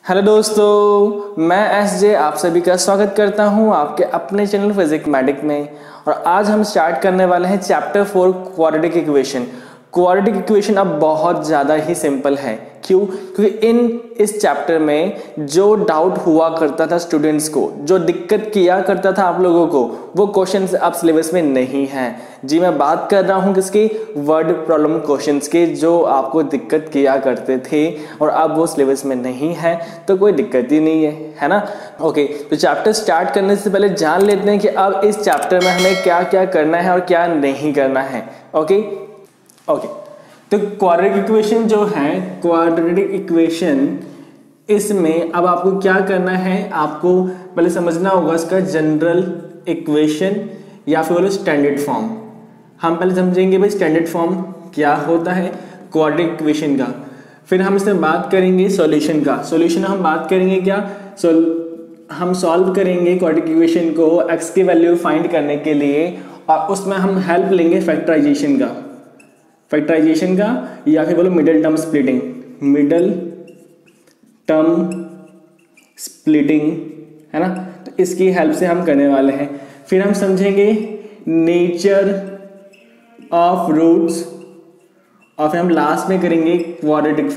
Hello दोस्तों, मैं SJ आप सभी का स्वागत करता हूं आपके अपने चैनल फिजिक्स मैडिक में। और आज हम स्टार्ट करने वाले हैं chapter 4 quadratic equation. Quadratic equation अब बहुत ज़्यादा ही सिंपल है। क्यों? क्योंकि इस चैप्टर में जो डाउट हुआ करता था स्टूडेंट्स को, जो दिक्कत किया करता था आप लोगों को, वो क्वेश्चंस अब सिलेबस में नहीं है। जी मैं बात कर रहा हूँ किसकी? वर्ड प्रॉब्लम क्वेश्चंस के, जो आपको दिक्कत किया करते थे और अब वो सिलेबस में नहीं है, तो कोई दिक्कत ही नहीं है ना। ओके, तो चैप्टर स्टार्ट करने से पहले जान लेते हैं कि अब इस चैप्टर में हमें क्या क्या करना है और क्या नहीं करना है। ओके, तो क्वाड्रेटिक इक्वेशन जो है, क्वाड्रेटिक इक्वेशन, इसमें अब आपको क्या करना है, आपको पहले समझना होगा इसका जनरल इक्वेशन या फिर बोलो स्टैंडर्ड फॉर्म। हम पहले समझेंगे भाई स्टैंडर्ड फॉर्म क्या होता है क्वाड्रेटिक इक्वेशन का, फिर हम इसमें बात करेंगे सॉल्यूशन का। सॉल्यूशन हम बात करेंगे क्या, हम सॉल्व करेंगे क्वाड्रेटिक इक्वेशन को x की वैल्यू फाइंड करने के लिए, और उसमें हम हेल्प लेंगे फैक्टराइजेशन का या फिर बोलो मिडल टर्म स्प्लिटिंग, है ना। तो इसकी हेल्प से हम करने वाले हैं। फिर हम समझेंगे नेचर ऑफ रूट्स, और फिर हम लास्ट में करेंगे क्वाड्रेटिक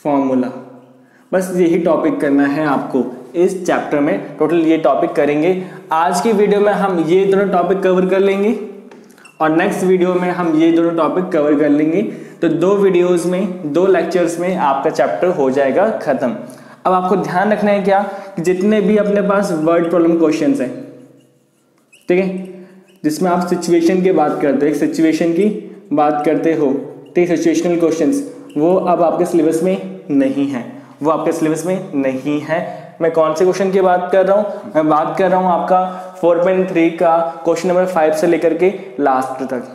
फॉर्मूला। बस यही टॉपिक करना है आपको इस चैप्टर में। टोटल ये टॉपिक करेंगे। आज की वीडियो में हम ये दोनों टॉपिक कवर कर लेंगे और नेक्स्ट वीडियो में हम ये दोनों टॉपिक कवर कर लेंगे। तो 2 वीडियोस में, 2 लेक्चर्स में आपका चैप्टर हो जाएगा खत्म। अब आपको ध्यान रखना है क्या, कि जितने भी अपने पास वर्ड प्रॉब्लम क्वेश्चंस हैं, ठीक है, जिसमें आप सिचुएशन की बात करते हो, एक सिचुएशन की बात करते हो, ठीक, सिचुएशनल क्वेश्चंस, वो अब आपके सिलेबस में नहीं है। मैं कौन से क्वेश्चन की बात कर रहा हूँ? मैं बात कर रहा हूँ आपका 4.3 का क्वेश्चन नंबर 5 से लेकर के लास्ट तक।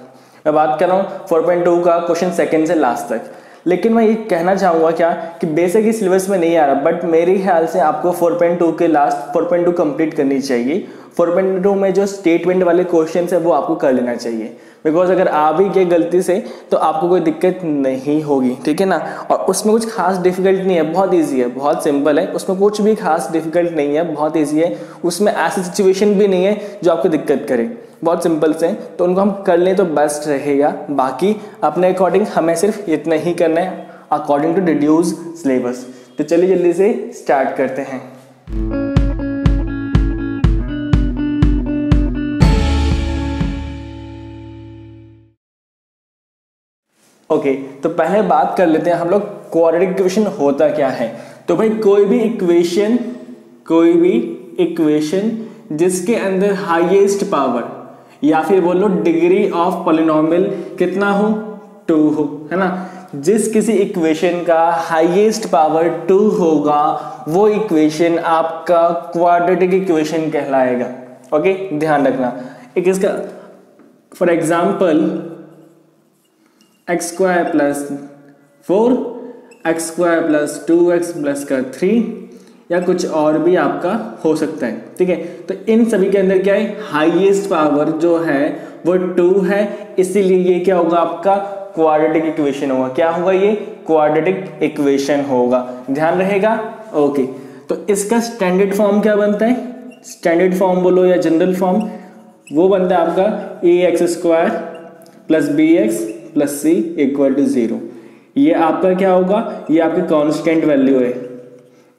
मैं बात कर रहा हूँ 4.2 का क्वेश्चन सेकंड से लास्ट तक। लेकिन मैं ये कहना चाहूँगा क्या, कि बेसिक ही सिलेबस में नहीं आ रहा, बट मेरे ख्याल से आपको 4.2 के लास्ट 4.2 कंप्लीट करनी चाहिए। 4.2 में जो स्टेटमेंट वाले क्वेश्चन है वो आपको कर लेना चाहिए, बिकॉज अगर आ भी गए गलती से तो आपको कोई दिक्कत नहीं होगी, ठीक है ना। और उसमें कुछ खास डिफिकल्ट नहीं है, बहुत इजी है, बहुत सिंपल है, उसमें कुछ भी खास डिफिकल्ट नहीं है, बहुत इजी है। उसमें ऐसी सिचुएशन भी नहीं है जो आपको दिक्कत करे, बहुत सिंपल से, तो उनको हम कर लें तो बेस्ट रहेगा। बाकी अपने अकॉर्डिंग हमें सिर्फ इतना ही करना है, अकॉर्डिंग टू रिड्यूस सिलेबस। तो चलिए जल्दी से स्टार्ट करते हैं। ओके, तो पहले बात कर लेते हैं हम लोग क्वाड्रेटिक इक्वेशन होता क्या है। तो भाई कोई भी इक्वेशन जिसके अंदर हाईएस्ट पावर या फिर बोलो डिग्री ऑफ पॉलिनोमियल कितना हो, 2 हो, है ना। जिस किसी इक्वेशन का हाईएस्ट पावर 2 होगा, वो इक्वेशन आपका क्वाड्रेटिक इक्वेशन कहलाएगा। ओके, ध्यान रखना। एक इसका for example x² + 4, x² + 2x + 3, या कुछ और भी आपका हो सकता है, ठीक है। तो इन सभी के अंदर क्या है, हाईएस्ट पावर जो है वो 2 है, इसीलिए ये क्या होगा, आपका क्वाड्रेटिक इक्वेशन होगा। क्या होगा? ये क्वाड्रेटिक इक्वेशन होगा, ध्यान रहेगा। ओके, तो इसका स्टैंडर्ड फॉर्म क्या बनता है? स्टैंडर्ड फॉर्म बोलो या जनरल फॉर्म, वो बनता है आपका ax² + bx + c = 0। ये आपका क्या होगा, ये आपकी कांस्टेंट वैल्यू है,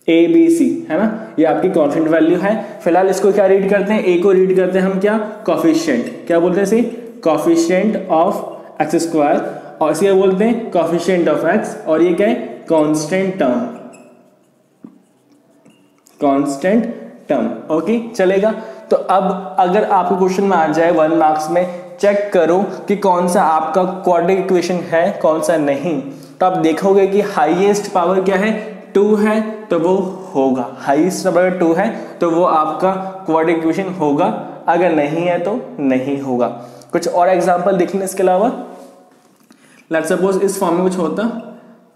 a b c, है ना, ये आपकी कांस्टेंट वैल्यू है। फिलहाल इसको क्या रीड करते हैं, a को रीड करते हैं हम क्या, कोफिशिएंट। क्या बोलते हैं इसे? कोफिशिएंट ऑफ x², और इसे बोलते हैं कोफिशिएंट ऑफ x, और ये क्या है, कांस्टेंट टर्म। ओके, चलेगा। तो अब अगर आपको क्वेश्चन में आ जाए 1 मार्क्स में, चेक करो कि कौन सा आपका क्वाड्रेटिक इक्वेशन है, कौन सा नहीं। तो आप देखोगे कि हाईएस्ट पावर क्या है, 2 है, तो वो होगा, हाईएस्ट पावर 2 है तो वो आपका क्वाड्रेटिक इक्वेशन होगा, अगर नहीं है तो नहीं होगा। कुछ और एग्जांपल देख लें इसके अलावा। लेट्स सपोज इस फॉर्म में कुछ होता,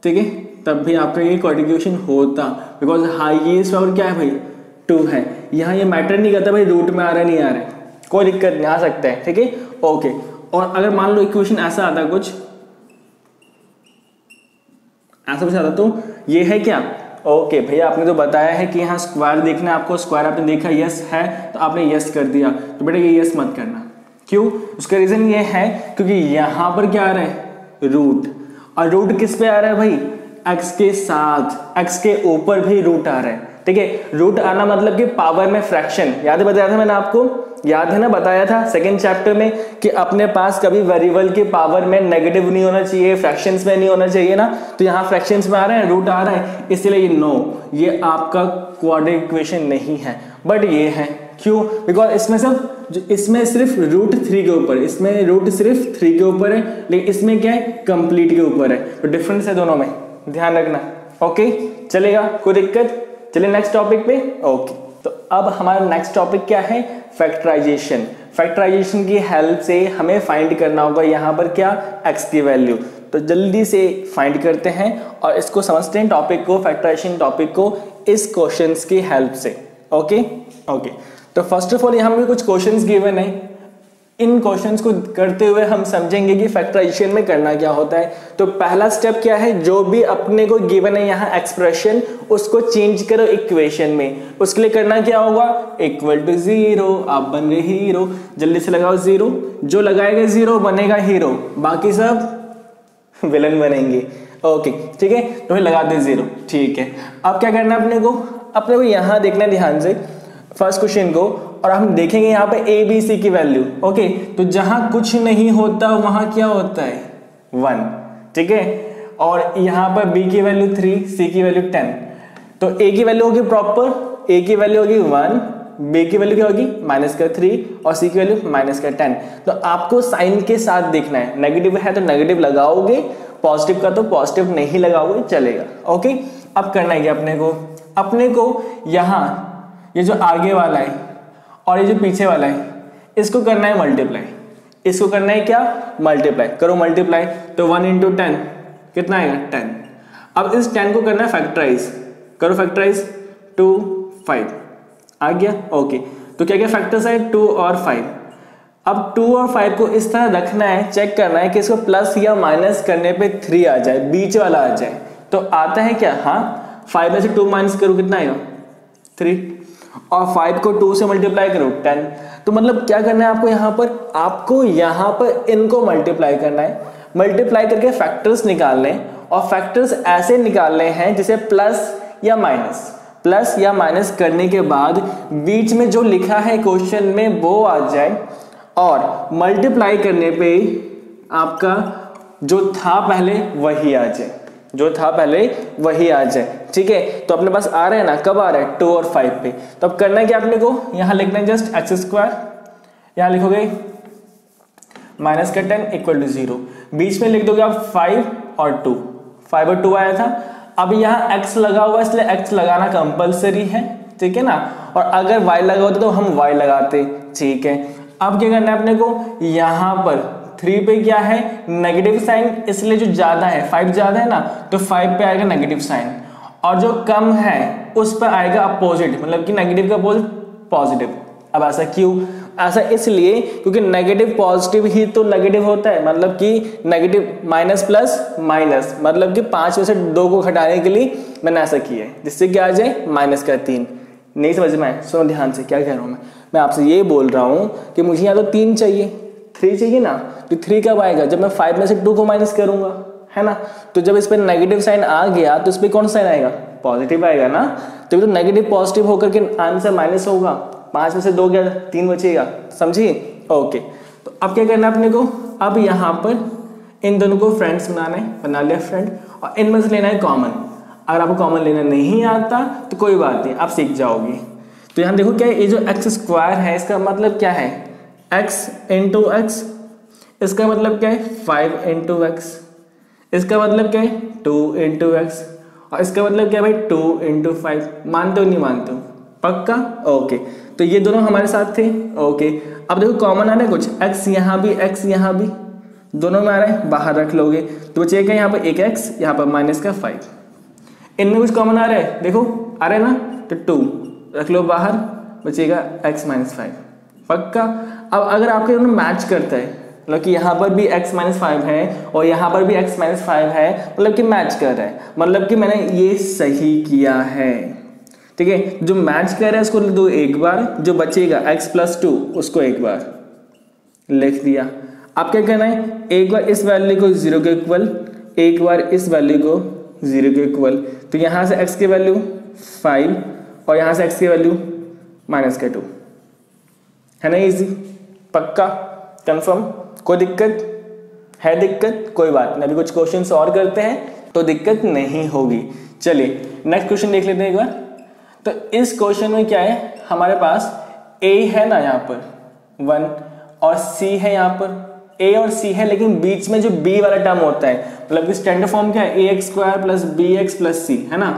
ठीक है, तब भी आपका ये क्वाड्रेटिक इक्वेशन होता, बिकॉज हाईएस्ट पावर क्या है भाई, 2 है। यहाँ ये मैटर नहीं करता भाई रूट में आ रहा है नहीं आ रहा है, कोई दिक्कत नहीं, आ सकता है, ठीक है। ओके, और अगर मान लो इक्वेशन ऐसा आता कुछ आंसर पूछा था तो ये है क्या? ओके भैया आपने तो बताया है कि यहाँ स्क्वायर देखना है आपको, स्क्वायर आपने देखा यस है तो आपने यस कर दिया, तो बेटा ये यस मत करना। क्यों? उसका रीजन ये है क्योंकि यहाँ पर क्या आ रहा है? रूट, और रूट किस पे आ रहा है भाई? एक्स के साथ, एक्स के ऊपर भी रूट आ रहा है। ठीक है, रूट आना मतलब कि पावर में फ्रैक्शन, याद है बताया था मैंने आपको, याद है ना बताया था सेकंड चैप्टर में कि अपने पास कभी वेरिएबल के पावर में नेगेटिव नहीं होना चाहिए, फ्रैक्शंस में नहीं होना चाहिए ना, तो यहाँ फ्रैक्शंस में आ रहा है, रूट आ रहा है, इसलिए ये नो, ये आपका क्वाड्रेटिक इक्वेशन नहीं है, बट ये है। क्यों? बिकॉज इसमें सिर्फ रूट 3 के ऊपर, इसमें रूट सिर्फ 3 के ऊपर है, लेकिन इसमें क्या है? कंप्लीट के ऊपर है, तो डिफरेंस है दोनों में, ध्यान रखना। ओके चलेगा, कोई दिक्कत? चलिए नेक्स्ट टॉपिक पे। ओके तो अब हमारा नेक्स्ट टॉपिक क्या है? फैक्टराइजेशन। फैक्टराइजेशन की हेल्प से हमें फाइंड करना होगा यहाँ पर क्या? एक्स की वैल्यू। तो जल्दी से फाइंड करते हैं और इसको समझते हैं टॉपिक को, फैक्टराइजेशन टॉपिक को इस क्वेश्चंस की हेल्प से। ओके तो फर्स्ट ऑफ ऑल यहाँ पे कुछ क्वेश्चंस गिवन है, इन क्वेश्चंस को करते हुए हम समझेंगे कि फैक्टराइजेशन में करना क्या होता है। तो पहला स्टेप क्या है? जो भी अपने को गिवन है यहाँ एक्सप्रेशन, उसको चेंज करो इक्वेशन में। उसके लिए करना क्या होगा? इक्वल टू 0, आप बन रहे हीरो, जल्दी से लगाओ 0, जो लगाएगा 0 बनेगा हीरो, बाकी सब विलन बनेंगे। ओके ठीक है, तो फिर लगाते हैं 0। ठीक है, अब क्या करना है अपने को यहाँ देखना है ध्यान से फर्स्ट क्वेश्चन को, और हम देखेंगे यहाँ पे ए बी सी की वैल्यू। ओके तो जहां कुछ नहीं होता वहां क्या होता है? 1। ठीक है, और यहाँ पर बी की वैल्यू 3, सी की वैल्यू 10, तो ए की वैल्यू होगी प्रॉपर, ए की वैल्यू होगी 1, बी की वैल्यू क्या होगी? -3, और सी की वैल्यू -10। तो आपको साइन के साथ देखना है, नेगेटिव है तो नेगेटिव लगाओगे, पॉजिटिव का तो पॉजिटिव नहीं लगाओगे, चलेगा। ओके अब करना है अपने को यहाँ ये जो आगे वाला है और ये जो पीछे वाला है, इसको करना है मल्टीप्लाई, इसको करना है क्या? मल्टीप्लाई। करो मल्टीप्लाई, तो 1 × 10 कितना आएगा? 10। अब इस 10 को करना है फैक्टराइज, करो फैक्टराइज, 2 5 आ गया। ओके तो क्या क्या फैक्टर्स है? 2 और 5। अब 2 और 5 को इस तरह रखना है, चेक करना है कि इसको प्लस या माइनस करने पे 3 आ जाए, बीच वाला आ जाए, तो आता है क्या? हाँ, 5 में से 2 माइनस करो कितना आएगा? 3, और 5 को 2 से मल्टीप्लाई करो 10। तो मतलब क्या करना है आपको यहाँ पर इनको मल्टीप्लाई करना है, मल्टीप्लाई करके फैक्टर्स निकालने, और फैक्टर्स ऐसे निकालने हैं जिसे प्लस या माइनस करने के बाद बीच में जो लिखा है क्वेश्चन में वो आ जाए, और मल्टीप्लाई करने पे आपका जो था पहले वही आ जाए, ठीक है। तो अपने पास आ रहा है ना, कब आ रहा है? 2 और 5 पे। तो अब करना है क्या अपने को? यहां लिखना है जस्ट x², यहां लिखोगे -10 = 0, बीच में लिख दोगे आप 5 और 2, 5 और 2 आया था। अब यहाँ x लगा हुआ इसलिए x लगाना कंपलसरी है, ठीक है ना, और अगर y लगा होता तो हम y लगाते, ठीक है। अब क्या करना है अपने को? यहाँ पर 3 पे क्या है? नेगेटिव साइन, इसलिए जो ज्यादा है 5 ज्यादा है ना, तो 5 पे आएगा नेगेटिव साइन, और जो कम है उस पर आएगा अपोजिट, मतलब कि नेगेटिव का अपोजिट पॉजिटिव। अब ऐसा क्यों? ऐसा इसलिए क्योंकि नेगेटिव पॉजिटिव ही तो नेगेटिव होता है, मतलब कि नेगेटिव माइनस प्लस माइनस, मतलब कि 5 में से 2 को घटाने के लिए मैंने ऐसा किया है, जिससे क्या आ जाए? -3। नहीं समझ में? सुनो ध्यान से क्या कह रहा हूं मैं आपसे ये बोल रहा हूं कि मुझे यहाँ तो 3 चाहिए, 3 चाहिए ना, तो 3 कब आएगा? जब मैं 5 में से 2 को माइनस करूंगा, है ना। तो जब इस पर नेगेटिव साइन आ गया तो इस पर कौन साइन आएगा? पॉजिटिव आएगा ना, तो नेगेटिव पॉजिटिव होकर के आंसर माइनस होगा, 5 में से 2 गया, 3 बचेगा, समझिए। ओके तो अब क्या करना है अपने को? अब यहाँ पर इन दोनों को फ्रेंड्स बना लिया फ्रेंड, और इनमें से लेना है कॉमन। अगर आपको कॉमन लेना नहीं आता तो कोई बात नहीं, आप सीख जाओगे। तो यहाँ देखो क्या है, ये जो x² है इसका मतलब क्या है? x × x, इसका मतलब क्या है? 5 × x, इसका मतलब क्या है? 2 × x, और इसका मतलब क्या है भाई? 2 × 5। मानते हो नहीं मानते हो? पक्का? ओके तो ये दोनों हमारे साथ थे। ओके अब देखो कॉमन आ रहा है कुछ, x यहाँ भी, x यहाँ भी, दोनों में आ रहा है, बाहर रख लोगे तो बचेगा यहाँ पर एक x, यहाँ पर -5। इनमें कुछ कॉमन आ रहा है, देखो आ रहा है ना, तो 2 रख लो बाहर, बचेगा x - 5। पक्का? अब अगर आपके दोनों मैच करता है, मतलब कि यहाँ पर भी x माइनस 5 है और यहाँ पर भी x माइनस 5 है, मतलब कि मैच कर रहा है, मतलब कि मैंने ये सही किया है। ठीक है, जो मैच कर रहा है उसको लिख दो एक बार, जो बचेगा x प्लस 2 उसको एक बार लिख दिया। अब क्या करना है, एक बार इस वैल्यू को 0 के इक्वल, एक बार इस वैल्यू को 0 के इक्वल, तो यहाँ से x की वैल्यू 5 और यहाँ से x की वैल्यू माइनस का 2, है ना इजी, पक्का, कंफर्म, कोई दिक्कत है? दिक्कत कोई बात नहीं, अभी कुछ क्वेश्चन और करते हैं तो दिक्कत नहीं होगी। चलिए नेक्स्ट क्वेश्चन देख लेते हैं एक बार। तो इस क्वेश्चन में क्या है, हमारे पास a है ना यहाँ पर 1 और c है यहाँ पर, a और c है, लेकिन बीच में जो b वाला टर्म होता है, मतलब कि स्टैंडर्ड फॉर्म क्या है, ax square plus bx plus c, है ना।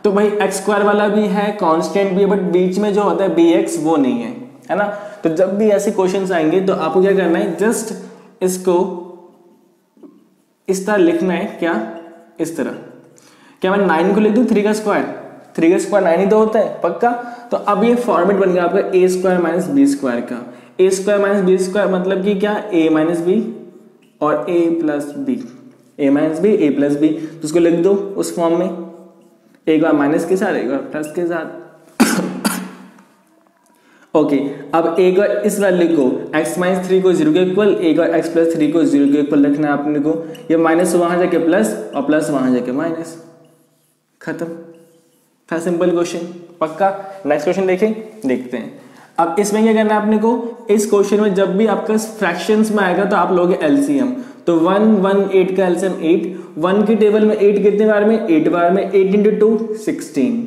तो भाई x स्क्वायर वाला भी है, कांस्टेंट भी है, बट बीच में जो होता है bx वो नहीं है ना। तो जब भी ऐसे क्वेश्चंस आएंगे तो आपको क्या करना है, जस्ट इसको इस तरह लिखना है, क्या इस तरह, क्या मैं 9 को लिख दूं 3 का स्क्वायर, 3 का स्क्वायर 9 ही तो होता है, पक्का। तो अब ये फॉर्मेट बन गया आपका a square minus b square का, a square minus b square मतलब कि क्या, a माइनस बी और a plus b, a minus b a plus b, तो उसको लिख दो उस फॉर्म में, एक बार माइनस के साथ एक बार प्लस के साथ। ओके, अब एक बार इस वैल्यू को x माइनस 3 को 0 के इक्वल, एक बार x प्लस 3 को 0 के इक्वल रखना है आपने को, ये माइनस वहां जाके प्लस और प्लस वहां जाके माइनस, खत्म था, सिंपल क्वेश्चन, पक्का। नेक्स्ट क्वेश्चन देखते हैं। अब इसमें क्या करना है आपने को, इस क्वेश्चन में जब भी आपका फ्रैक्शंस में आएगा तो आप लोगे एलसीएम, तो 1 1 8 का एलसीएम 8, 1 की टेबल में 8 कितने बार में, 8 बार में, 8 इंटू 2 16,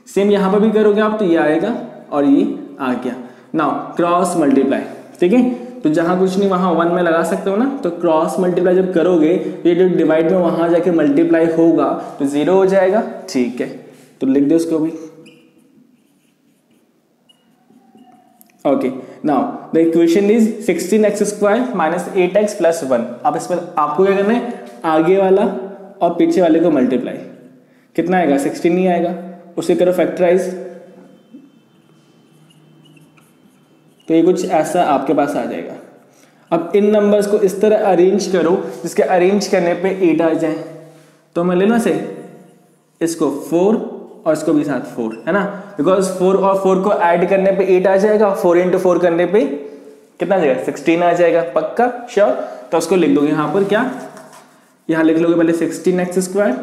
सेम यहां पर भी करोगे आप तो ये आएगा और ये आ गया। नाउ क्रॉस मल्टीप्लाई, ठीक है, तो जहां कुछ नहीं वहां 1 में लगा सकते हो ना, तो क्रॉस मल्टीप्लाई जब करोगे ये जो डिवाइड में वहां जाके मल्टीप्लाई होगा तो 0 हो जाएगा, ठीक है, तो लिख दो उसको भी। Okay, now the equation is 16x square minus 8x plus 1। अब इस पर आपको क्या करना है, आगे वाला और पीछे वाले को मल्टीप्लाई, कितना आएगा 16 ही आएगा, उसे करो फैक्टराइज, तो ये कुछ ऐसा आपके पास आ जाएगा। अब इन नंबर्स को इस तरह अरेंज करो जिसके अरेंज करने पे 8 आ जाए, तो मैं लेना से इसको 4 और इसको भी साथ 4, है ना, बिकॉज 4 और 4 को ऐड करने पे 8 आ जाएगा, 4 इंटू 4 करने पे कितना आ जाएगा 16 आ जाएगा, पक्का श्योर। तो उसको लिख दोगे यहाँ पर क्या, यहाँ लिख लोगे पहले 16x स्क्वायर,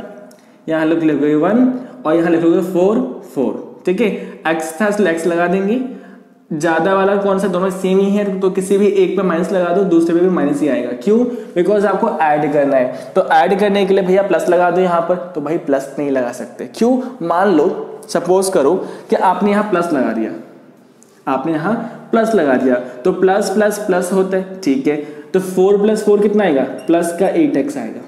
यहाँ लिख लोगे 1 और यहाँ लिख लोगे 4 4, ठीक है, x था इसलिए x लगा देंगे, ज्यादा वाला कौन सा, दोनों सेम ही है तो किसी भी एक पे माइनस लगा दो, दूसरे पे भी माइनस ही आएगा, क्यों, बिकॉज आपको ऐड करना है, तो ऐड करने के लिए भैया प्लस लगा दो यहाँ पर, तो भाई प्लस नहीं लगा सकते, क्यों, मान लो सपोज करो कि आपने यहाँ प्लस लगा दिया, आपने यहाँ प्लस लगा दिया, तो प्लस प्लस प्लस होता है, ठीक है, तो 4 प्लस 4 कितना आएगा, प्लस का 8x आएगा,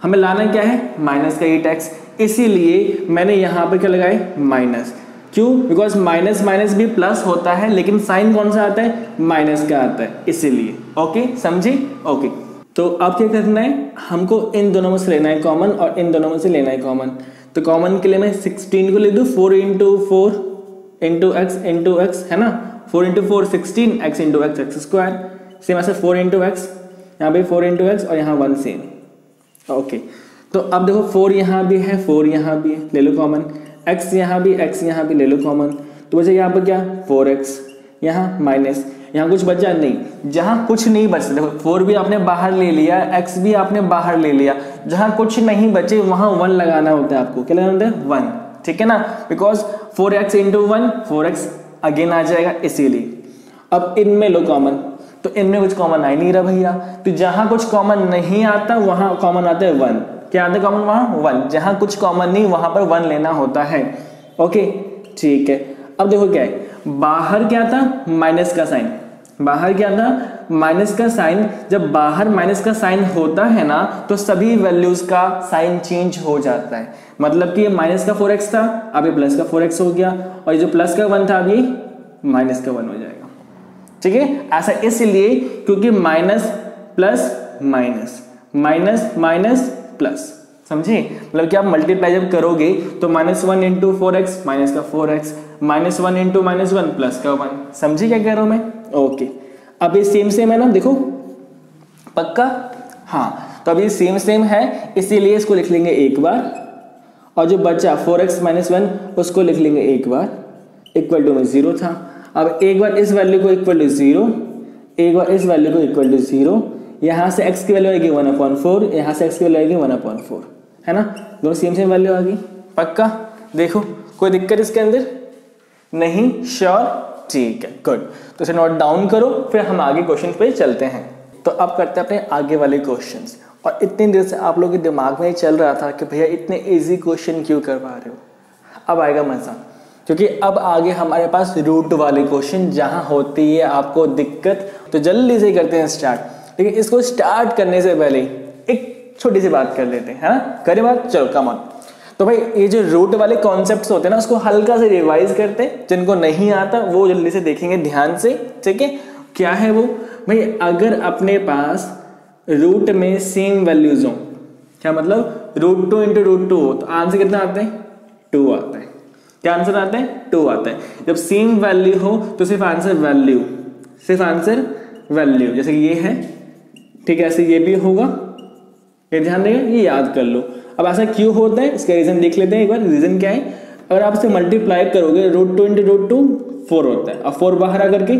हमें लाना क्या है माइनस का 8x, इसीलिए मैंने यहाँ पर क्या लगाए माइनस, क्यों, बिकॉज माइनस माइनस भी प्लस होता है लेकिन साइन कौन सा आता है, माइनस का आता है, इसीलिए, ओके समझे, ओके। तो अब क्या करना है, हमको इन दोनों में से लेना है कॉमन और इन दोनों में से लेना है कॉमन, तो कॉमन के लिए मैं 16 को ले दूं, 4 इंटू 4 इंटू एक्स है ना, 4 into 4 16, x into x x square, same ऐसे 4 इंटू एक्स, यहाँ पे 4 इंटू एक्स और यहाँ 1 सेम, ओके। तो अब देखो 4 यहाँ भी है, 4 यहाँ भी है, ले लो कॉमन, x यहाँ भी ले लो कॉमन, तो बचा यहाँ पर क्या 4x, यहाँ माइनस, यहाँ कुछ बचा नहीं, जहाँ कुछ नहीं बचा, देखो 4 भी आपने बाहर ले लिया, x भी आपने बाहर ले लिया, जहाँ कुछ नहीं बचे वहाँ 1 लगाना होता है आपको, क्या लगाना होता है 1, ठीक है ना, because 4x into 1 4x again आ जाएगा, इसीलिए। अब इनमें लो कॉमन, तो इनमें कुछ कॉमन आ ही नहीं रहा भैया, तो जहाँ कुछ कॉमन नहीं आता वहाँ कॉमन आता है 1, क्या आता है कॉमन वहां 1, जहां कुछ कॉमन नहीं वहां पर 1 लेना होता है, ओके ठीक है। अब देखो क्या है, बाहर क्या था माइनस का साइन, बाहर क्या था माइनस का साइन, जब बाहर माइनस का साइन होता है ना तो सभी वैल्यूज का साइन चेंज हो जाता है, मतलब कि ये माइनस का 4x था अब ये प्लस का 4x हो गया, और ये जो प्लस का 1 था अब ये माइनस का 1 हो जाएगा, ठीक है। ऐसा इसलिए क्योंकि minus plus minus minus minus plus, समझे, मतलब कि आप मल्टीप्लाई जब करोगे तो -1 इंटू 4x माइनस का 4x, -1 इंटू -1 प्लस का 1, समझे क्या कह रहा हूं मैं, ओके। अब ये सेम सेम है ना, देखो पक्का? हाँ, तो अब ये सेम है, इसीलिए इसको लिख लेंगे एक बार, और जो बचा 4x - 1 उसको लिख लेंगे एक बार, इक्वल टू में 0 था। अब एक बार इस वैल्यू को इक्वल टू 0, एक बार इस वैल्यू को इक्वल टू 0, यहाँ से x की वैल्यू आएगी 1/4, यहाँ से x की वैल्यू आएगी 1/4, है ना, दोनों सेम वैल्यू आ गई। पक्का? देखो कोई दिक्कत इसके अंदर नहीं? श्योर? ठीक है, गुड। तो इसे नोट डाउन करो, फिर हम आगे क्वेश्चन पे चलते हैं। तो अब करते हैं अपने आगे वाले क्वेश्चंस। और इतनी देर से आप लोगों के दिमाग में ही चल रहा था कि भैया इतने इजी क्वेश्चन क्यों करवा रहे हो। अब आएगा मजा, क्योंकि अब आगे हमारे पास रूट वाले क्वेश्चन जहां होती है आपको दिक्कत। तो जल्दी से करते हैं स्टार्ट। लेकिन इसको स्टार्ट करने से पहले एक छोटी सी बात कर लेते हैं, है ना? करें बात? चलो कम ऑन। तो भाई ये जो रूट वाले कॉन्सेप्ट्स होते हैं ना, उसको हल्का से रिवाइज करते हैं। जिनको नहीं आता वो जल्दी से देखेंगे ध्यान से, ठीक है? क्या है वो? भाई अगर अपने पास रूट में सेम वैल्यूज हो, क्या मतलब √2 × √2 हो, तो आंसर कितना आता है? 2 आता है। क्या आंसर आता है? 2 आता है। जब सेम वैल्यू हो तो सिर्फ आंसर वैल्यू, सिर्फ आंसर वैल्यू, जैसे कि ये है, ठीक है, ऐसे ये भी होगा, ये ध्यान देगा, ये याद कर लो। अब ऐसा क्यों होता है इसका रीजन देख लेते हैं एक बार। रीजन क्या है? अगर आप इसे मल्टीप्लाई करोगे √2 × √2 4 होता है, अब 4 बाहर आकर के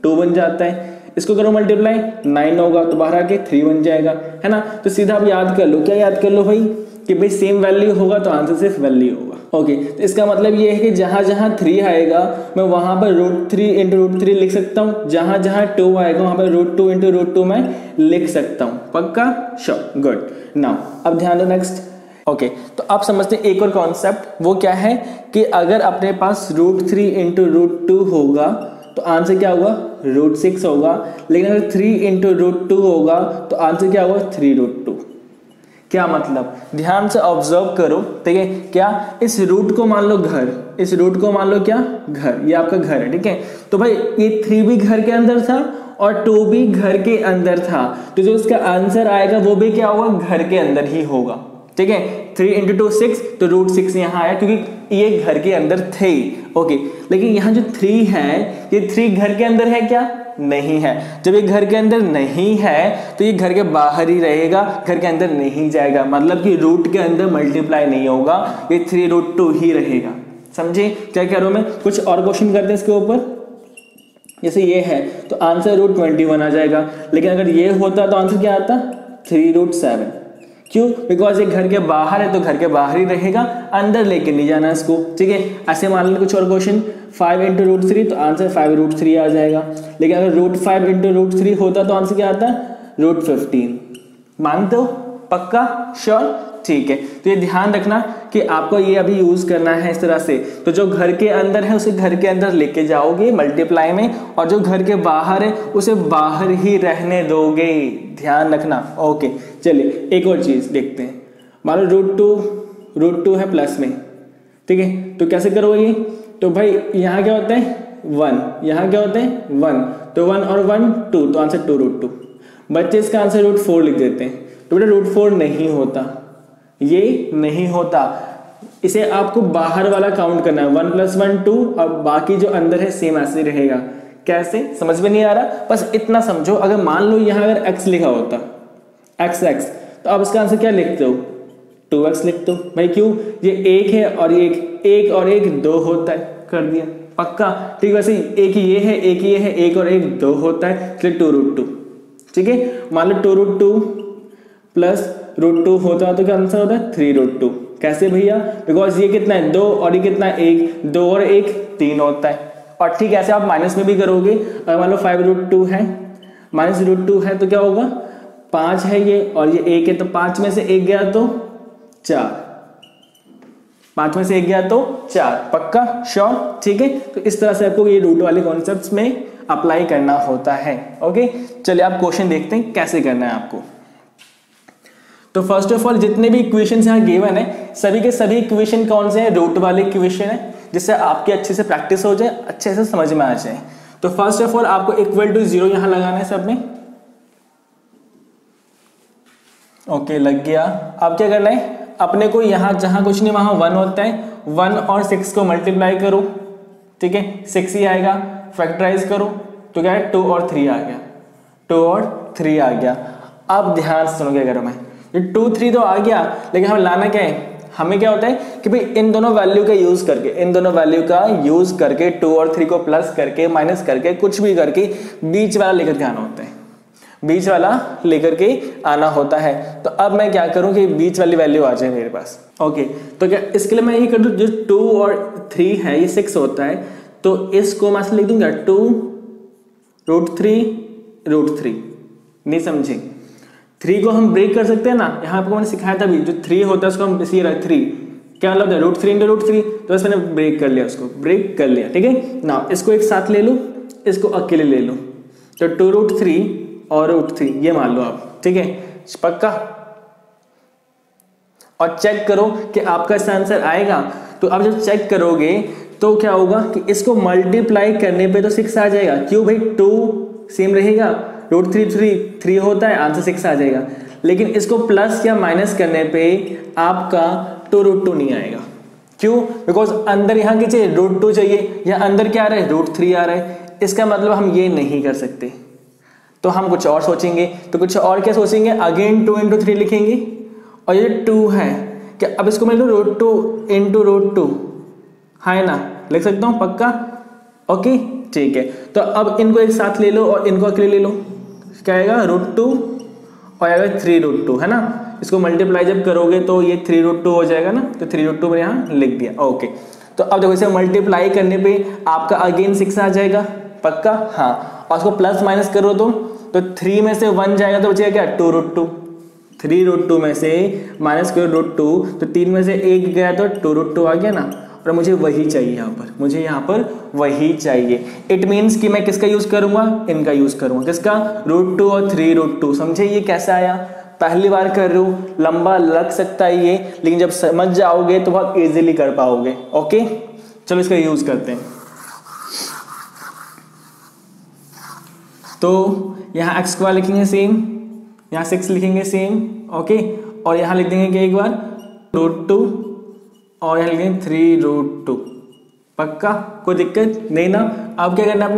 2 बन जाता है। इसको करो मल्टीप्लाई 9 होगा तो बाहर आके 3 बन जाएगा, है ना? तो सीधा आप याद कर लो, क्या याद कर लो भाई कि भाई सेम वैल्यू होगा तो आंसर सिर्फ वैल्यू होगा। ओके, तो इसका मतलब ये है कि जहां जहां 3 आएगा मैं वहां पर √3 × √3 लिख सकता हूं, जहां जहां 2 आएगा वहां पर √2 × √2 मैं लिख सकता हूं। पक्का? Sure, good. नाउ अब ध्यान दो नेक्स्ट। ओके, तो आप समझते हैं एक और कॉन्सेप्ट, वो क्या है कि अगर अपने पास √3 × √2 होगा तो आंसर क्या होगा? √6 होगा। लेकिन अगर 3 × √2 होगा तो आंसर क्या होगा? 3√2। क्या मतलब? ध्यान से ऑब्जर्व करो, ठीक है? क्या इस रूट को मान लो घर, इस रूट को मान लो क्या? घर, ये आपका घर है, ठीक है? तो भाई ये 3 भी घर के अंदर था और 2 भी घर के अंदर था, तो जो इसका आंसर आएगा वो भी क्या होगा? घर के अंदर ही होगा, ठीक है? 3 × 2 6, तो √6 यहाँ आया क्योंकि ये घर के अंदर थे। ओके, लेकिन यहाँ जो 3 है, ये 3 घर के अंदर है क्या? नहीं है। जब ये घर के अंदर नहीं है तो ये घर के बाहर ही रहेगा, घर के अंदर नहीं जाएगा, मतलब कि रूट के अंदर मल्टीप्लाई नहीं होगा, ये 3√2 ही रहेगा। समझे क्या कह रहा हूं मैं? कुछ और क्वेश्चन करते हैं इसके ऊपर। जैसे ये है तो आंसर √21 आ जाएगा, लेकिन अगर ये होता तो आंसर क्या आता? 3√7। क्यों? बिकॉज ये घर के बाहर है तो घर के बाहर ही रहेगा, अंदर लेके नहीं जाना इसको, ठीक है? ऐसे मान लें कुछ और क्वेश्चन, 5 × √3 तो आंसर 5√3 आ जाएगा। लेकिन अगर √5 × √3 होता तो आंसर क्या आता? √15। मानते हो? पक्का? श्योर? ठीक है, तो ये ध्यान रखना कि आपको ये अभी यूज करना है इस तरह से। तो जो घर के अंदर है उसे घर के अंदर लेके जाओगे मल्टीप्लाई में, और जो घर के बाहर है उसे बाहर ही रहने दोगे, ध्यान रखना। ओके, चलिए एक और चीज देखते हैं। मान लो √2 है प्लस में, ठीक है? तो कैसे करोगे ये? तो भाई यहाँ क्या होता है? 1, यहाँ क्या होता है? 1, तो 1 और 1 2, तो आंसर 2√2। बच्चे इसका आंसर √4 लिख देते हैं, तो बेटा √4 नहीं होता, ये नहीं होता। इसे आपको बाहर वाला काउंट करना है, 1 + 1 2, और बाकी जो अंदर है सेम ऐसे रहेगा। कैसे? समझ में नहीं आ रहा? बस इतना समझो, अगर मान लो यहाँ अगर x लिखा होता, x, तो आप इसका आंसर क्या लिखते हो? 2x लिखते हो। भाई क्यों? ये 1 है और ये 1 और 1 2 होता है, कर दिया। पक्का? ठीक, वैसे एक ये है, एक ये है, 1 और 1 2 होता है, इसलिए 2√2। ठीक है, मान लो 2√2 प्लस √2 होता तो क्या आंसर होता है? 3√2। कैसे भैया? बिकॉज ये कितना है? 2 और ये कितना है? 1, 2 और 1 3 होता है। और ठीक ऐसे आप माइनस में भी करोगे, अगर मान लो 5√2 है, -√2 है तो क्या होगा? 5 है ये और ये 1 है, तो 5 में से 1 गया तो 4, 5 में से 1 गया तो 4। पक्का? श्योर? ठीक है, तो इस तरह से आपको ये रूट वाले कॉन्सेप्ट्स में अप्लाई करना होता है। ओके, चलिए आप क्वेश्चन देखते हैं कैसे करना है आपको। तो फर्स्ट ऑफ ऑल जितने भी इक्वेशंस यहाँ गिवन है, सभी के सभी इक्वेशन कौन से हैं? रूट वाले इक्वेशन है, जिससे आपकी अच्छे से प्रैक्टिस हो जाए, अच्छे से समझ में आ जाए। तो फर्स्ट ऑफ ऑल आपको =0 यहां लगाना है सब में। ओके, लग गया। अब क्या करना है? अपने को यहां जहां कुछ नहीं वहां 1 होता है, 1 और 6 को मल्टीप्लाई करो, ठीक है, 6 ही आएगा। फैक्टराइज करो तो क्या है? 2 और 3 आ गया, 2 और 3 आ गया। अब ध्यान से सुनो क्या करूँ मैं, ये 2 3 तो आ गया, लेकिन हमें लाना क्या है, हमें क्या होता है कि भाई इन दोनों वैल्यू का यूज करके, इन दोनों वैल्यू का यूज करके 2 और 3 को प्लस करके माइनस करके कुछ भी करके बीच वाला लेकर के आना होता है, बीच वाला लेकर के आना होता है। तो अब मैं क्या करूं कि बीच वाली वैल्यू आ जाए मेरे पास। ओके, तो क्या इसके लिए मैं ये कर दूं, जो 2 और 3 है ये 6 होता है, तो इसको मैं लिख दूंगा 2 √3 नहीं समझे, 3 को हम ब्रेक कर सकते हैं ना, यहाँ पर मैंने सिखाया था भी, जो 3 होता है उसको हम इसी 3 क्या मतलब है √3 × √3, तो बस मैंने ब्रेक कर लिया, उसको ब्रेक कर लिया, ठीक है ना। इसको एक साथ ले लो, इसको अकेले ले लो, तो 2√3 और √3 ये मान लो आप, ठीक है पक्का। और चेक करो कि आपका इसका आंसर आएगा। तो अब जब चेक करोगे तो क्या होगा कि इसको मल्टीप्लाई करने पे तो 6 आ जाएगा, क्यों भाई 2 सेम रहेगा, √3 3 होता है, आंसर 6 आ जाएगा। लेकिन इसको प्लस या माइनस करने पे आपका 2√2 नहीं आएगा, क्यों, बिकॉज अंदर यहाँ की चाहिए √2 चाहिए, यहाँ अंदर क्या आ रहा है √3 आ रहा है, इसका मतलब हम ये नहीं कर सकते, तो हम कुछ और सोचेंगे। तो कुछ और क्या सोचेंगे, अगेन 2 × 3 लिखेंगे, और ये 2 है क्या, अब इसको मैं √2 × √2 है ना, लिख सकता हूँ पक्का। ओके ठीक है, तो अब इनको एक साथ ले लो और इनको अकेले ले लो, क्या आएगा √2 और आएगा 3√2 है ना। इसको मल्टीप्लाई जब करोगे तो ये 3√2 हो जाएगा ना, तो 3√2 मैंने यहाँ लिख दिया। ओके, तो अब देखो इसे मल्टीप्लाई करने पे आपका अगेन 6 आ जाएगा पक्का, हाँ, और उसको प्लस माइनस करो तो 3 में से 1 जाएगा तो बचेगा क्या 2√2, 3√2 में से माइनस करो √2 तो 3 में से 1 गया तो 2√2 आ गया ना, और मुझे वही चाहिए यहाँ पर, मुझे यहाँ पर वही चाहिए। इट मीन्स कि मैं किसका यूज करूंगा, इनका यूज करूंगा, किसका √2 और 3√2। समझे ये कैसा आया, पहली बार कर रहे हो, लंबा लग सकता है ये, लेकिन जब समझ जाओगे तो बहुत इजीली कर पाओगे। ओके चलो इसका यूज करते हैं। तो यहाँ x² लिखेंगे सेम, यहाँ 6 लिखेंगे सेम, ओके, और यहाँ लिख देंगे कि एक बार √2 और यहाँ लिखेंगे 3√2 पक्का, कोई दिक्कत नहीं ना। अब क्या करना है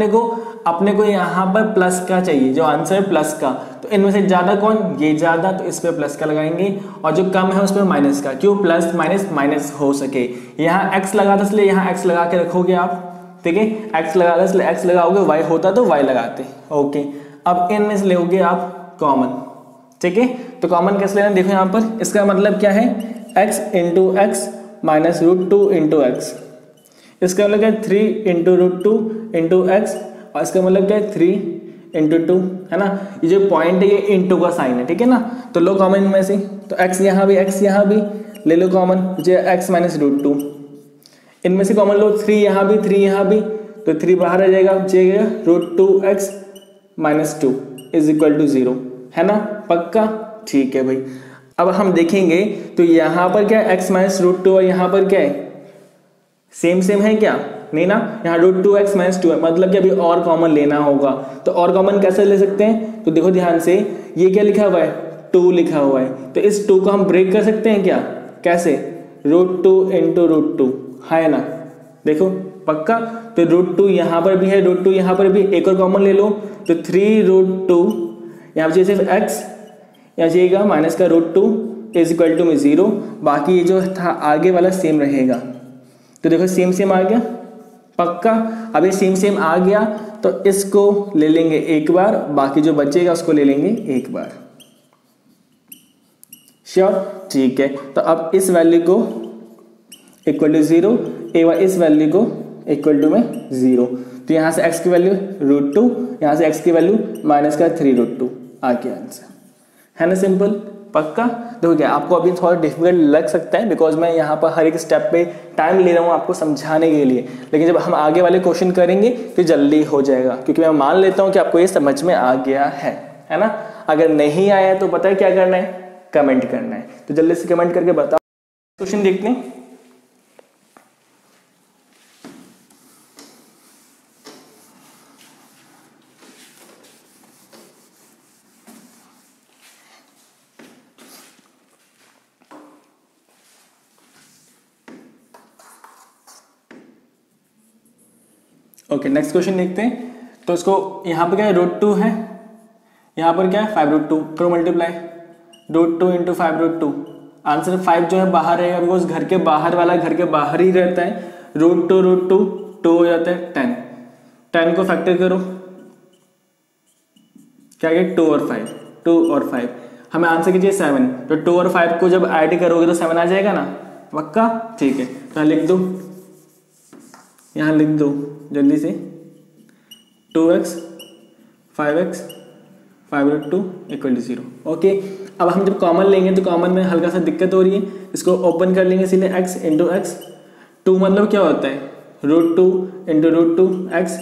अपने को यहाँ पर प्लस का चाहिए, जो आंसर है प्लस का, तो इनमें से ज्यादा कौन, ये ज्यादा, तो इस पे प्लस का लगाएंगे, और जो कम है उस पर माइनस का, क्यों प्लस माइनस माइनस हो सके। यहाँ x लगा था इसलिए यहाँ x लगा के रखोगे आप, ठीक है, x लगा था इसलिए x लगाओगे, y होता तो y लगाते। ओके, अब इनमें से लोगे आप कॉमन, ठीक है, तो कॉमन कैसे लेना, देखो यहाँ पर इसका मतलब क्या है, x × x माइनस √2 × x, इसका मतलब क्या है 3 × √2 × x, और इसका मतलब क्या है 3 × 2 है ना। ये जो पॉइंट है ये इंटू का साइन है, ठीक है ना, तो लो कॉमन में से, तो x यहाँ भी ले लो कॉमन, जो x माइनस √2, इनमें से कॉमन लो 3 यहाँ भी, तो 3 बाहर आ जाएगा, बचेगा √2x माइनस 2 = 0 है ना पक्का, ठीक है भाई। अब हम देखेंगे तो यहाँ पर क्या है x माइनस √2 और यहाँ पर क्या है सेम है क्या, नहीं ना, यहाँ √2x माइनस 2 है, मतलब कि अभी और कॉमन लेना होगा। तो और कॉमन कैसे ले सकते हैं, तो देखो ध्यान से, ये क्या लिखा हुआ है 2 लिखा हुआ है, तो इस 2 को हम ब्रेक कर सकते हैं क्या, कैसे, √2 × √2 है ना, देखो पक्का। तो √2 यहाँ पर भी है, √2 यहाँ पर भी, एक और कॉमन ले लो, तो 3√2 यहाँ पर सिर्फ x, यहाँ जाइएगा माइनस का √2 = 0, बाकी ये जो था आगे वाला सेम रहेगा। तो देखो सेम आ गया पक्का। अब ये सेम आ गया तो इसको ले लेंगे एक बार, बाकी जो बचेगा उसको ले लेंगे एक बार, श्योर, ठीक है। तो अब इस वैल्यू को = 0, इस वैल्यू को = 0, तो यहाँ से x की वैल्यू √2, यहाँ से x की वैल्यू माइनस का 3√2 आ गया आंसर, है ना सिंपल पक्का। देखो क्या आपको अभी थोड़ा डिफिकल्ट लग सकता है, बिकॉज मैं यहाँ पर हर एक स्टेप पे टाइम ले रहा हूँ आपको समझाने के लिए, लेकिन जब हम आगे वाले क्वेश्चन करेंगे तो जल्दी हो जाएगा, क्योंकि मैं मान लेता हूँ कि आपको ये समझ में आ गया है ना। अगर नहीं आया तो पता है क्या करना है, कमेंट करना है, तो जल्दी से कमेंट करके बताओ। क्वेश्चन देखते हैं। ओके नेक्स्ट क्वेश्चन देखते हैं। तो इसको यहाँ पे क्या है √2 है, यहाँ पर क्या है 5√2, करो मल्टीप्लाई, √2 इंटू 5√2, आंसर 5 जो है बाहर रहेगा बिकॉज घर के बाहर वाला घर के बाहर ही रहता है। √2 2 हो जाता है 10, 10 को फैक्टर करो, क्या गया 2 और 5, 2 और 5, हमें आंसर कीजिए 7। तो 2 और 5 को जब ऐड करोगे तो 7 आ जाएगा ना, पक्का, ठीक है। तो यहाँ लिख दो, यहाँ लिख दो जल्दी से 2x 5x 5√2 = 0। ओके, अब हम जब कॉमन लेंगे तो कॉमन में हल्का सा दिक्कत हो रही है, इसको ओपन कर लेंगे इसलिए x इंटू एक्स, 2 मतलब क्या होता है √2 इंटू √2x,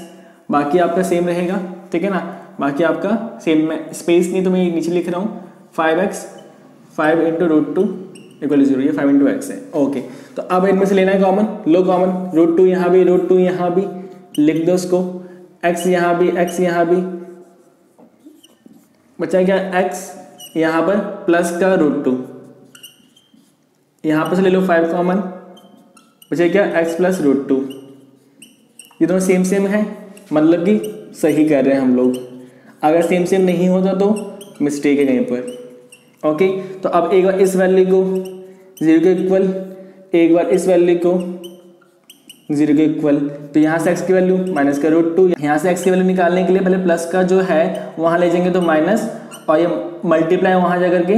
बाकी आपका सेम रहेगा, ठीक है ना, बाकी आपका सेम में स्पेस नहीं तो मैं नीचे लिख रहा हूँ 5x 5 इंटू √2 = 0, ये 5 इंटू एक्स है। ओके, तो अब इनमें से लेना है कॉमन, लो कॉमन, √2 यहाँ भी, √2 यहाँ भी, लिख दो उसको, x यहाँ भी, x यहाँ भी, बचा क्या x यहाँ पर प्लस का √2, यहाँ पर से ले लो 5 कॉमन, बचा क्या x प्लस √2, ये दोनों सेम सेम है मतलब कि सही कर रहे हैं हम लोग, अगर सेम सेम नहीं होता तो मिस्टेक है कहीं पर। ओके, तो अब एक बार इस वैल्यू को 0 के इक्वल, एक बार इस वैल्यू को 0 के इक्वल, तो यहाँ से x की वैल्यू माइनस का √2, यहाँ से x की वैल्यू निकालने के लिए पहले प्लस का जो है वहाँ ले जाएंगे तो माइनस, और ये मल्टीप्लाई वहाँ जा करके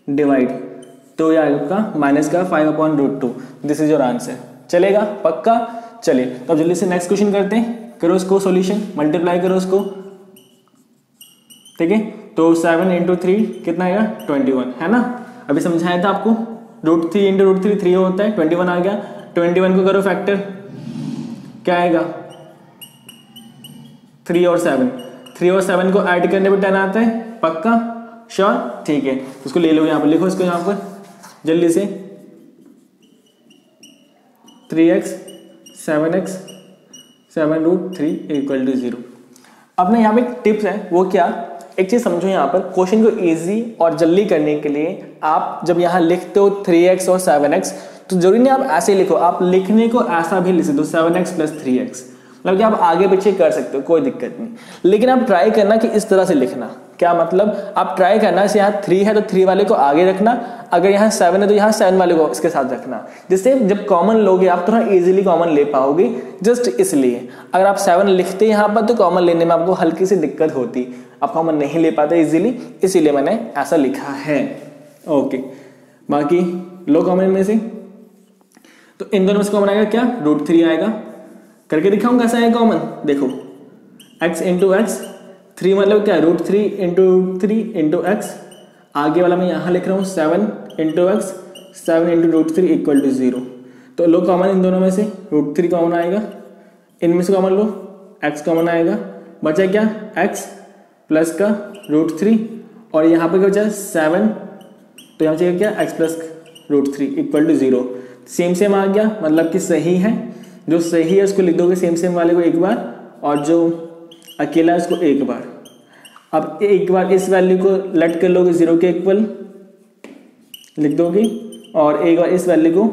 डिवाइड, तो ये आपका माइनस का 5/√2, दिस इज योर आंसर। चलेगा पक्का, चलिए तो अब जल्दी से नेक्स्ट क्वेश्चन करते हैं, करो इसको सॉल्यूशन, मल्टीप्लाई करो उसको, ठीक है। तो 7 इंटू 3 कितना आएगा 21, है ना, अभी समझाया था आपको, √3 इंटू √3 3 होता है, 21 आ गया, 21 को करो फैक्टर, क्या आएगा 3 और 7, 3 और 7 को ऐड करने पर 10 आता है, पक्का श्योर, ठीक है, उसको ले लो, यहाँ पर लिखो इसको, यहाँ पर जल्दी से 3x 7x 7√3 = 0। अब ना यहाँ पे एक टिप्स है, वो क्या, एक चीज समझो, यहाँ पर क्वेश्चन को इजी और जल्दी करने के लिए आप जब यहाँ लिखते हो 3x और 7x, तो जरूरी नहीं आप ऐसे लिखो, आप लिखने को ऐसा भी लिख दो 7x + 3x, मतलब कि आप आगे पीछे कर सकते हो, कोई दिक्कत नहीं, लेकिन आप ट्राई करना कि इस तरह से लिखना, क्या मतलब आप ट्राई करना, इसे यहाँ 3 है तो 3 वाले को आगे रखना, अगर यहाँ 7 है तो यहाँ 7 वाले को इसके साथ रखना, जिससे जब कॉमन लोगे आप थोड़ा इजीली कॉमन ले पाओगे, जस्ट इसलिए। अगर आप 7 लिखते यहाँ पर तो कॉमन लेने में आपको हल्की सी दिक्कत होती, आप कॉमन नहीं ले पाते इजीली, इसीलिए मैंने ऐसा लिखा है। ओके, बाकी लो कॉमन में से, तो इन दोनों में से कॉमन आएगा क्या √3 आएगा, करके दिखाऊं कैसा है कॉमन, देखो x इंटू एक्स, 3 मतलब क्या √3 इंटू 3 इंटू एक्स, आगे वाला मैं यहाँ लिख रहा हूँ 7 इंटू एक्स 7 इंटू √3 = 0, तो लो कॉमन इन दोनों में से, √3 कॉमन आएगा, इनमें से कॉमन लो, x कॉमन आएगा, बचा क्या x प्लस का √3, और यहाँ पर क्या बचा 7, तो यहाँ बचेगा क्या x प्लस √3 = 0, सेम सेम आ गया, मतलब कि सही है, जो सही है उसको लिख दोगे सेम सेम वाले को एक बार, और जो अकेला है उसको एक बार। अब एक बार इस वैल्यू को लेट कर लोगे 0 के इक्वल लिख दोगे, और एक बार इस वैल्यू को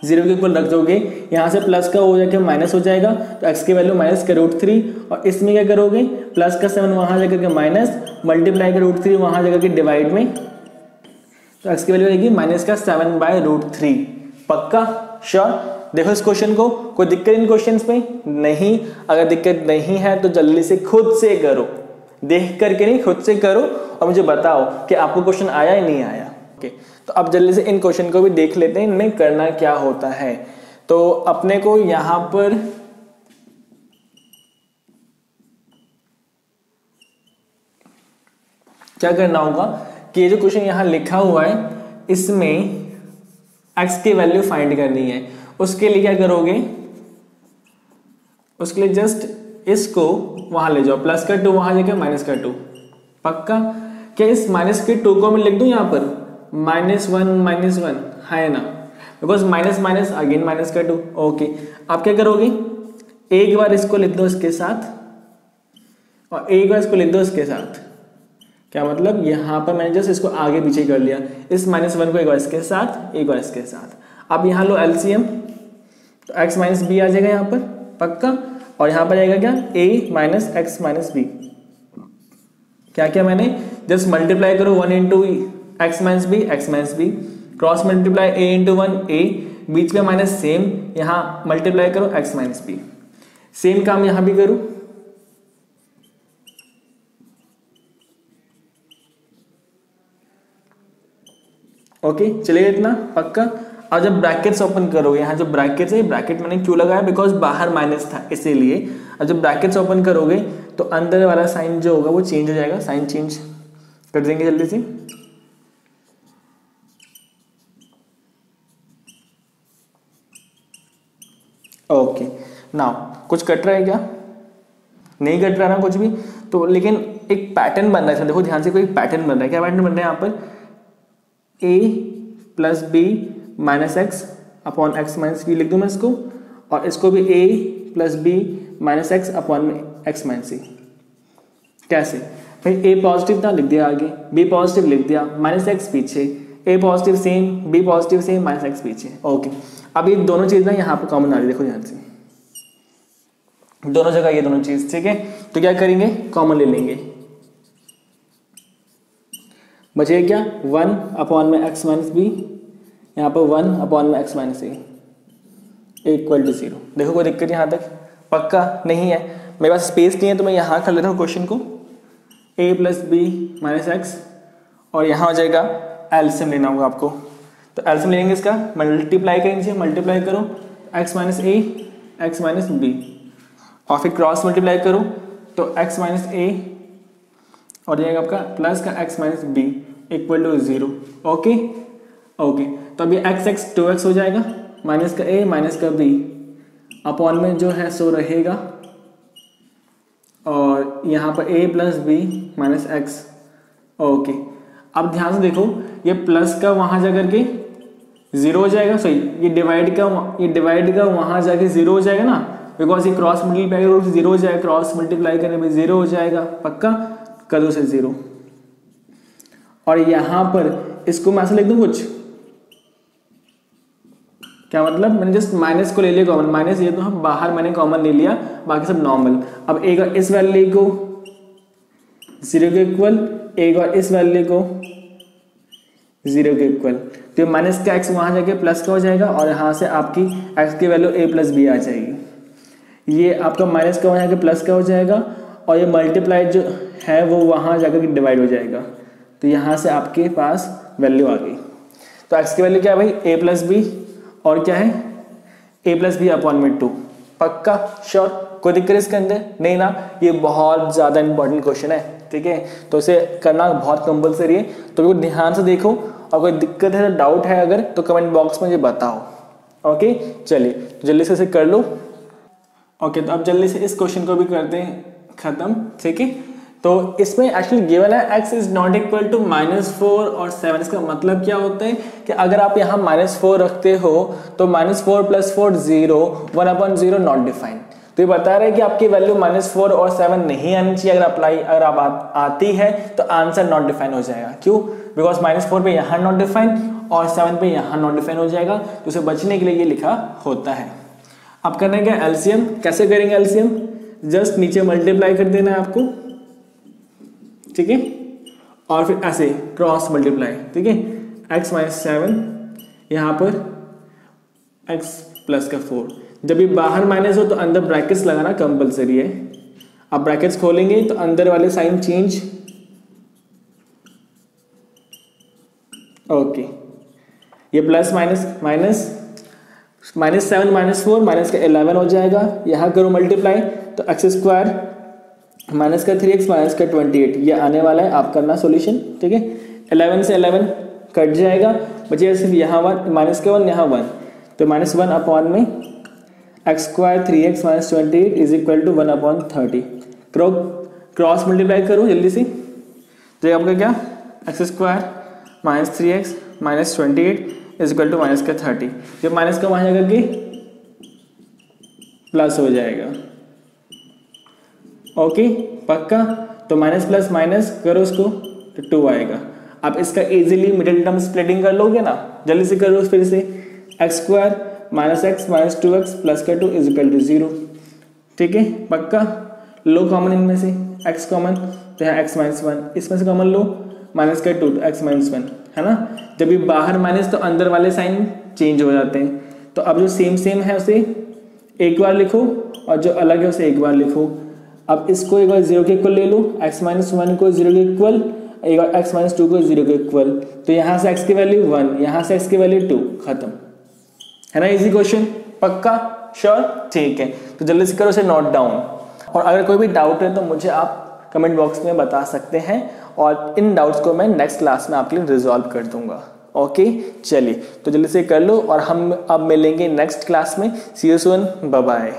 0 के इक्वल रख दोगे, यहाँ से प्लस का हो जाकर माइनस हो जाएगा, तो x की वैल्यू माइनस का √3, और इसमें क्या करोगे प्लस का 7 वहाँ जाकर के माइनस, मल्टीप्लाई का √3 वहाँ जाकर के डिवाइड में, तो x की वैल्यू रहेगी माइनस का 7/√3, पक्का श्योर। देखो इस क्वेश्चन को, कोई दिक्कत इन क्वेश्चंस में नहीं, अगर दिक्कत नहीं है तो जल्दी से खुद से करो, देख करके नहीं, खुद से करो और मुझे बताओ कि आपको क्वेश्चन आया या नहीं आया। ओके, तो अब जल्दी से इन क्वेश्चन को भी देख लेते हैं, इनमें करना क्या होता है। तो अपने को यहां पर क्या करना होगा कि ये जो क्वेश्चन यहां लिखा हुआ है इसमें x की वैल्यू फाइंड करनी है। उसके लिए क्या करोगे, उसके लिए जस्ट इसको वहां ले जाओ, प्लस का 2 वहां जाके माइनस का 2, पक्का। क्या इस माइनस के 2 को मैं लिख दूं यहाँ पर -1 है ना, because minus minus again minus का 2। ओके, आप क्या करोगे, एक बार इसको लिख दो इसके साथ और एक बार इसको लिख दो इसके साथ। क्या मतलब, यहाँ पर मैंने जस्ट इसको आगे पीछे कर लिया, इस -1 को एक बार इसके साथ, एक बार इसके साथ। अब यहाँ लो एलसीएम, तो x - b आ जाएगा यहाँ पर, पक्का, और यहाँ पर आएगा क्या a - x - b, क्या क्या मैंने जस्ट मल्टीप्लाई करो 1 into X minus B, X minus B, cross multiply A into 1 A, बीच में माइनस सेम, यहाँ मल्टीप्लाई करो एक्स माइनस बी, सेम काम यहां भी करूं, ओके चलिए इतना पक्का। अब जब ब्रैकेट्स ओपन करोगे, यहाँ जो ब्रैकेट्स है, ब्रैकेट मैंने क्यों लगाया, बिकॉज बाहर माइनस था इसीलिए। अब जब ब्रैकेट्स ओपन करोगे तो अंदर वाला साइन जो होगा वो चेंज हो जाएगा, साइन चेंज कर देंगे जल्दी से। ओके नाउ कुछ कट रहा है क्या, नहीं कट रहा ना कुछ भी, तो लेकिन एक पैटर्न बन रहा है, देखो ध्यान से, कोई पैटर्न बन रहा है। क्या पैटर्न बन रहा है यहाँ पर, a plus B minus X upon X minus B लिख दूँ मैं इसको, और इसको भी a plus B minus X upon X minus C. कैसे भाई, a पॉजिटिव था लिख दिया आगे, b पॉजिटिव लिख दिया, माइनस एक्स पीछे, a positive same, b positive same, minus x पीछे। ओके अब ये दोनों चीज़ ना यहाँ पर कॉमन आ रही है, देखो ध्यान से, दोनों जगह ये दोनों चीज़, ठीक है। तो क्या करेंगे, कॉमन ले लेंगे, बचेगा क्या 1 अपॉन में एक्स माइनस बी, यहाँ पर 1 अपॉन में x minus a equal to 0। देखो कोई दिक्कत यहाँ तक, पक्का नहीं है, मेरे पास स्पेस नहीं है तो मैं यहाँ कर लेता हूँ क्वेश्चन को, a plus B minus x, और यहाँ हो जाएगा एलसीएम लेना होगा आपको, तो एलसीएम लेंगे इसका, मल्टीप्लाई करेंगे, मल्टीप्लाई करो एक्स माइनस ए एक्स माइनस बी, और फिर क्रॉस मल्टीप्लाई करो तो एक्स माइनस ए और जाएगा आपका प्लस का x minus b equal to 0। Okay okay, तो अभी एक्स एक्स 2x हो जाएगा, माइनस का a माइनस का b अपॉन में जो है सो रहेगा, और यहाँ पर a plus B minus x. Okay अब ध्यान से देखो, ये प्लस का वहाँ जा करके 0 हो जाएगा, सॉरी ये डिवाइड का वहाँ जाके 0 हो जाएगा ना, बिकॉज ये क्रॉस मल्टीप्लाई करो 0 हो जाएगा, क्रॉस मल्टीप्लाई करने में 0 हो जाएगा, पक्का कर दो से 0। और यहां पर इसको मैं ऐसे लिख दूं कुछ, क्या मतलब, मैंने जस्ट माइनस को ले लिया कॉमन, माइनस ये तो हम बाहर मैंने कॉमन ले लिया, बाकी सब नॉर्मल। अब एक और इस वैल्यू को 0 के इक्वल, एक और इस वैल्यू को 0 के इक्वल, तो माइनस का एक्स वहां जाके प्लस का हो जाएगा, और यहां से आपकी एक्स की वैल्यू a प्लस बी आ जाएगी, ये आपका माइनस का वहां जाके प्लस का हो जाएगा, और ये मल्टीप्लाई जो है वो वहाँ जाकर के डिवाइड हो जाएगा, तो यहाँ से आपके पास वैल्यू आ गई। तो x की वैल्यू क्या है भाई, a प्लस बी, और क्या है a प्लस बी अपॉन में 2, पक्का श्योर, कोई दिक्कत इसके अंदर नहीं ना। ये बहुत ज़्यादा इंपॉर्टेंट क्वेश्चन है, ठीक है, तो इसे करना बहुत कंपलसरी है, तो ध्यान से देखो, और कोई दिक्कत है, डाउट है अगर, तो कमेंट बॉक्स में मुझे बताओ। ओके चलिए तो जल्दी से इसे कर लो। ओके तो अब जल्दी से इस क्वेश्चन को भी करते हैं खत्म, ठीक है। तो इसमें एक्चुअली गिवन है x is not equal to -4 और 7। इसका मतलब क्या होता है कि अगर आप यहाँ -4 रखते हो तो -4 + 4 0, 1/0 नॉट डिफाइंड। तो ये बता रहे हैं कि आपकी वैल्यू -4 और 7 नहीं आनी चाहिए। अगर आप आती है तो आंसर नॉट डिफाइन हो जाएगा। क्यों? बिकॉज -4 पे यहाँ नॉट डिफाइंड और 7 पे यहाँ नॉट डिफाइन हो जाएगा, तो उसे बचने के लिए ये लिखा होता है। अब करना क्या, एलसीएम। कैसे करेंगे एलसीएम? जस्ट नीचे मल्टीप्लाई कर देना है आपको, ठीक है, और फिर ऐसे क्रॉस मल्टीप्लाई, ठीक है। x - 7 यहाँ पर x + 4। जब ये बाहर माइनस हो तो अंदर ब्रैकेट्स लगाना कंपलसरी है। अब ब्रैकेट्स खोलेंगे तो अंदर वाले साइन चेंज, ओके। ये प्लस माइनस माइनस -7 - 4 माइनस का 11 हो जाएगा। यहाँ करो मल्टीप्लाई तो x² माइनस का 3x माइनस का 28 ये आने वाला है। आप करना सॉल्यूशन, ठीक है। 11 से 11 कट जाएगा, बचेगा सिर्फ यहाँ 1 माइनस का 1 यहाँ 1, तो -1 अपॉन में x² 3x minus 28 is equal to 1/30। Cross multiply करो जल्दी से, तो आपका क्या x² minus 3x minus 28 is equal to minus का 30। जब माइनस का वहाँ जाकर के प्लस हो जाएगा, ओके पक्का। तो माइनस प्लस माइनस करो उसको तो 2 आएगा। आप इसका इजीली मिडिल टर्म स्प्लिटिंग कर लोगे ना, जल्दी से करो फिर से। x² minus x minus 2x plus का 2 इज इक्वल टू 0, ठीक है पक्का। लो कॉमन इनमें से x कॉमन तो यहाँ x माइनस 1, इसमें से कॉमन लो, माइनस का 2 तो x माइनस 1, है ना। जब भी बाहर माइनस तो अंदर वाले साइन चेंज हो जाते हैं। तो अब जो सेम है उसे एक बार लिखो और जो अलग है उसे एक बार लिखो। अब इसको एक बार 0 के इक्वल ले लो, x माइनस 1 को 0 के इक्वल, एक बार x माइनस 2 को 0 के इक्वल। तो यहाँ से x की वैल्यू 1, यहाँ से x की वैल्यू 2, खत्म, है ना। इजी क्वेश्चन, पक्का, श्योर, ठीक है। तो जल्दी से करो, उसे नोट डाउन। और अगर कोई भी डाउट है तो मुझे आप कमेंट बॉक्स में बता सकते हैं और इन डाउट्स को मैं नेक्स्ट क्लास में आपके लिए रिजॉल्व कर दूंगा। ओके, चलिए तो जल्दी से कर लो और हम अब मिलेंगे नेक्स्ट क्लास में। सी यू सून, बाय बाय।